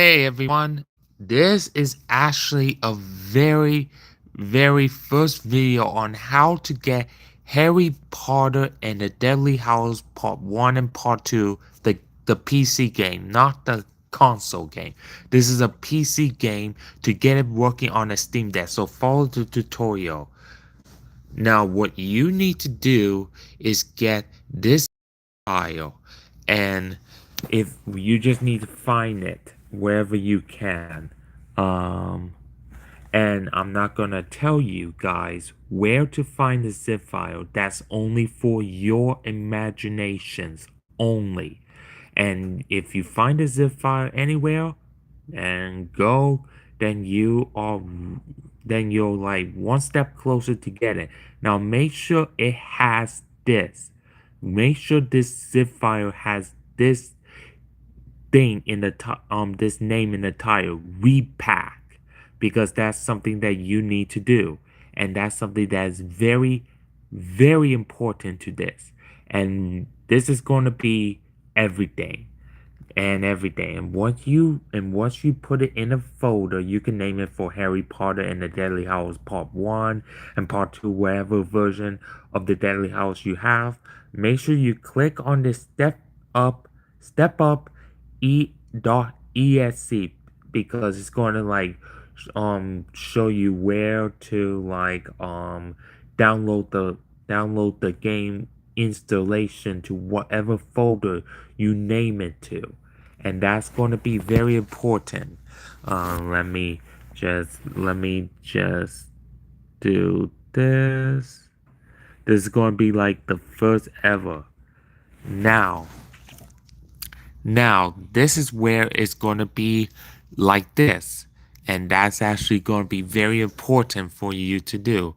Hey everyone, this is actually a very first video on how to get Harry Potter and the Deadly Hallows Part 1 and Part 2, the PC game, not the console game. This is a PC game to get it working on a Steam Deck, so follow the tutorial. Now what you need to do is get this file, and if you just need to find it wherever you can. um and I'm not gonna tell you guys where to find the zip file. That's only for your imaginations only. And if you find a zip file anywhere and go, then you're like one step closer to get it. Now make sure it has this. Make sure this zip file has this thing in the this name in the title, repack, because that's something that you need to do, and that's something that is very important to this. And this is going to be everything everything. And once you put it in a folder, you can name it for Harry Potter and the Deadly Hallows Part 1 and Part 2, whatever version of the Deadly Hallows you have. Make sure you click on this step up e.exe, because it's going to show you where to download the game installation to whatever folder you name it to. And that's going to be very important. Let me just do this. This is going to be like the first ever. Now, this is where it's going to be like this. And that's actually going to be very important for you to do.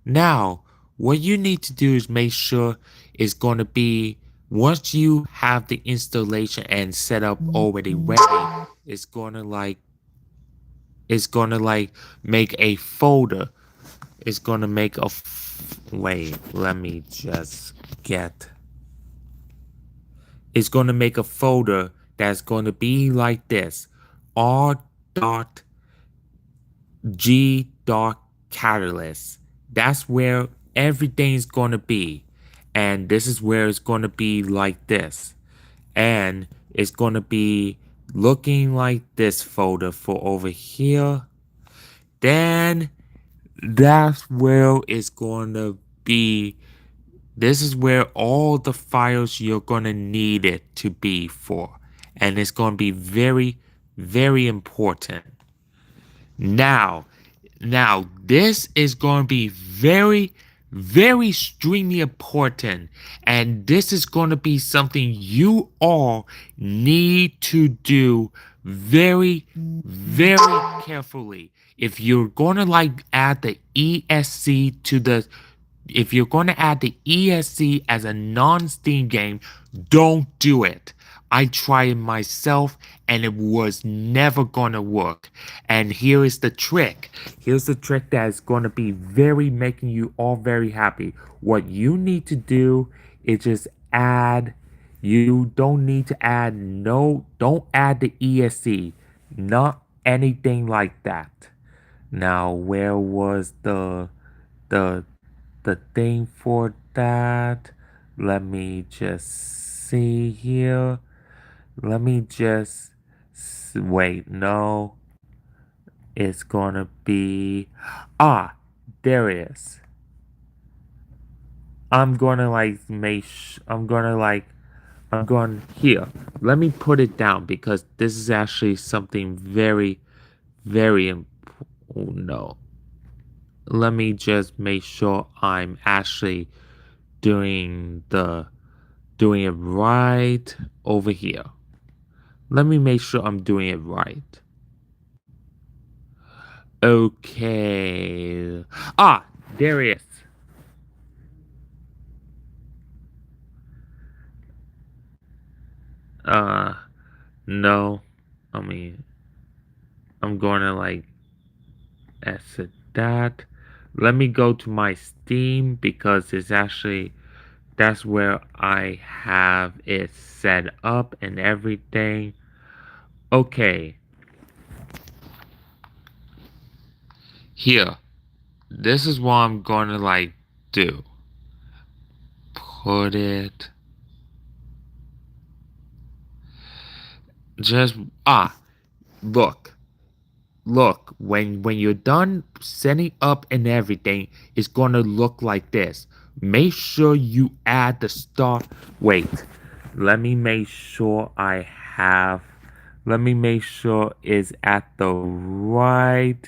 Now, what you need to do is make sure it's going to be, once you have the installation and setup already ready, it's going to make a folder. It's going to make a wait, let me just get It's going to make a folder that's going to be like this: r.g.catalyst. That's where everything's going to be. And this is where it's going to be like this. And it's going to be looking like this folder for over here. Then that's where it's going to be. This is where all the files you're going to need it to be for. And it's going to be very important. Now, this is going to be very extremely important. And this is going to be something you all need to do very carefully. If you're going to add the ESC to the if you're going to add the ESC as a non-Steam game, don't do it. I tried it myself and it was never going to work. And here is the trick. Here's the trick that is going to be making you all very happy. What you need to do is just you don't need to don't add the ESC. Not anything like that. Now, where was the the thing for that? Let me just see here. Let me just wait. No, it's gonna be there it is. I'm gonna I'm going here. Let me put it down because this is actually something very important. No, let me just make sure I'm actually doing it right over here. Let me make sure I'm doing it right. Okay. There it is. No. I mean, I'm gonna exit that. Let me go to my Steam because that's where I have it set up and everything. Okay. Here, this is what I'm gonna do. Put it just look. Look, when you're done setting up and everything, it's gonna look like this. Make sure you add the start. Wait, let me make sure I have. Let me make sure it's at the right.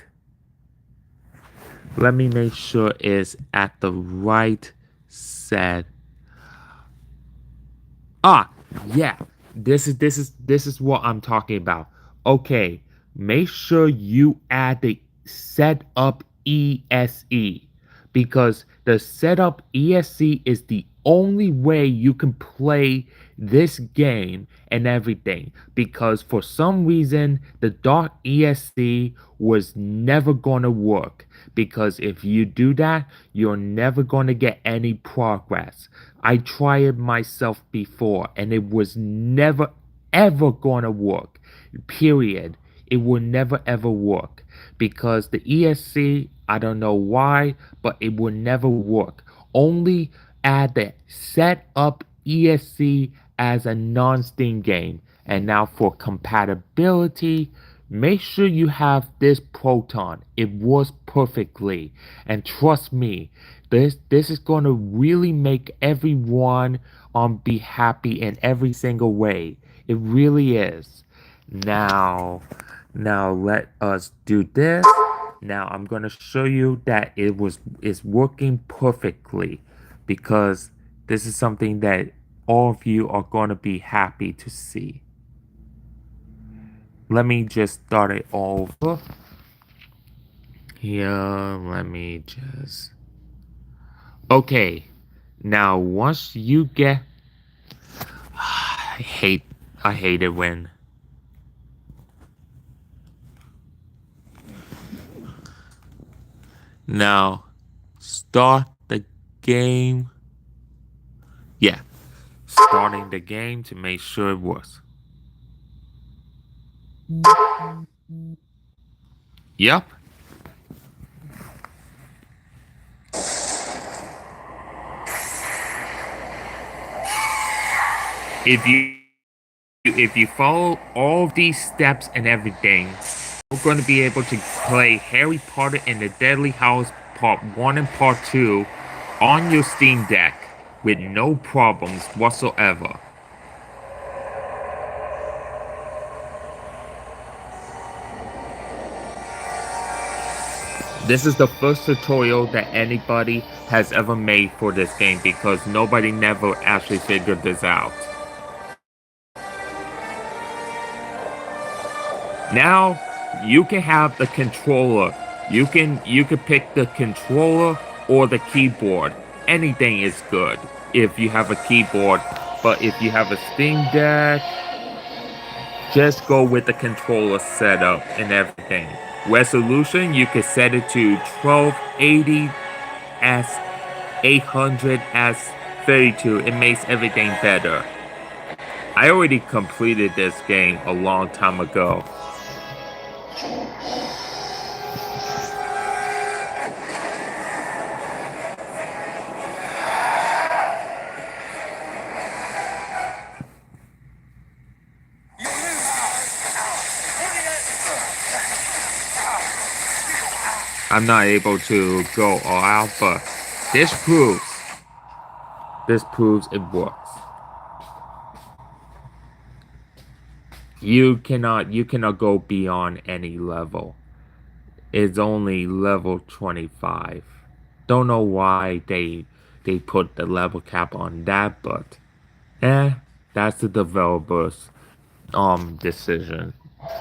Let me make sure it's at the right set. Ah, yeah. This is what I'm talking about. Okay, make sure you add the setup exe because the setup exe is the only way you can play this game and everything because for some reason the .exe was never gonna work because if you do that you're never gonna get any progress. I tried it myself before and it was never ever gonna work. Period. It will never ever work because the ESC, I don't know why, but it will never work. Only add the set up ESC as a non-Steam game. And now for compatibility, make sure you have this Proton. It works perfectly. And trust me, this is going to really make everyone be happy in every single way. It really is. Now, now let us do this. Now I'm gonna show you that it's working perfectly because this is something that all of you are gonna be happy to see. Let me just start it all over. Here, let me just. Okay. Now once you get I hate it when now start the game. Yeah. Starting the game to make sure it works. Yep. If you follow all of these steps and everything, you're going to be able to play Harry Potter and the Deadly Hallows Part 1 and Part 2 on your Steam Deck with no problems whatsoever. This is the first tutorial that anybody has ever made for this game because nobody never actually figured this out. Now you can have the controller. You can pick the controller or the keyboard. Anything is good if you have a keyboard, but if you have a Steam Deck, just go with the controller setup and everything. Resolution, you can set it to 1280 s 800 s 32. It makes everything better. I already completed this game a long time ago. I'm not able to go all out, but this proves it works. You cannot go beyond any level. It's only level 25. Don't know why they put the level cap on that, but that's the developers decision.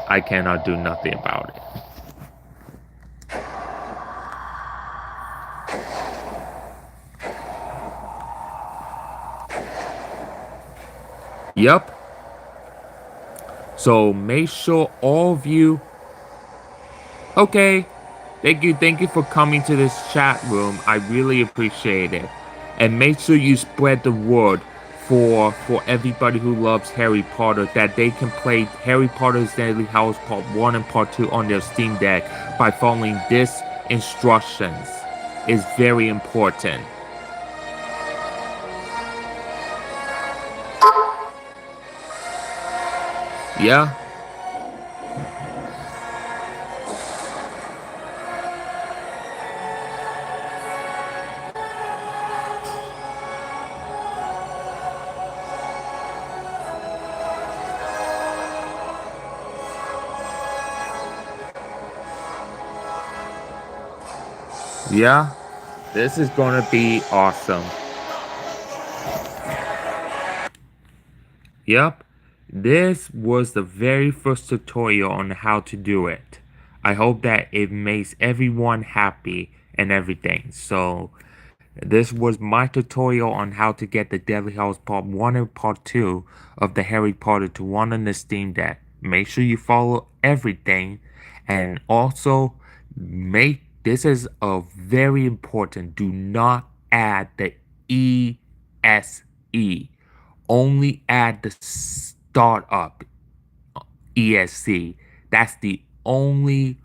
I cannot do nothing about it. Yep. So make sure all of you. Okay. Thank you for coming to this chat room. I really appreciate it. And make sure you spread the word for everybody who loves Harry Potter that they can play Harry Potter's Deadly Hallows Part 1 and Part 2 on their Steam Deck by following this instructions is very important. Yeah, yeah. This is gonna be awesome. Yep, this was the very first tutorial on how to do it. I hope that it makes everyone happy and everything. So, this was my tutorial on how to get the Deadly Hallows Part 1 and Part 2 of the Harry Potter to 1 on the Steam Deck. Make sure you follow everything, and also make this is a very important. Do not add the ESE. Only add the startup ESC. That's the only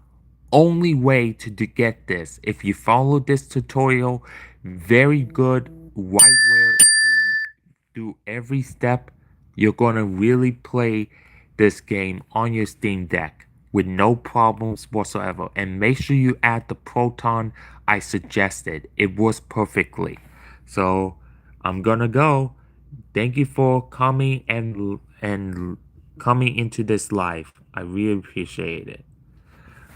way to get this. If you follow this tutorial very good, right where through every step, you're gonna really play this game on your Steam Deck with no problems whatsoever. And make sure you add the proton I suggested. It works perfectly. So I'm gonna go. Thank you for coming and coming into this live. I really appreciate it.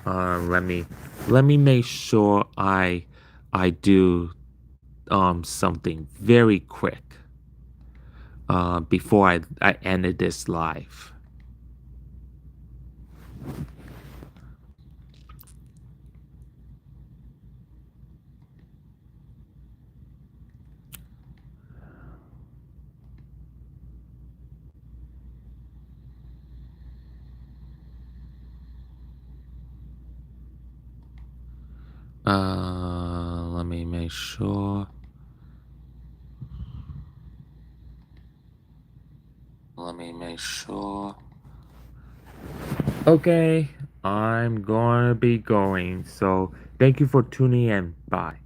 Let me make sure I do something very quick before I ended this live. Let me make sure. Let me make sure. Okay, I'm gonna be going. So thank you for tuning in. Bye.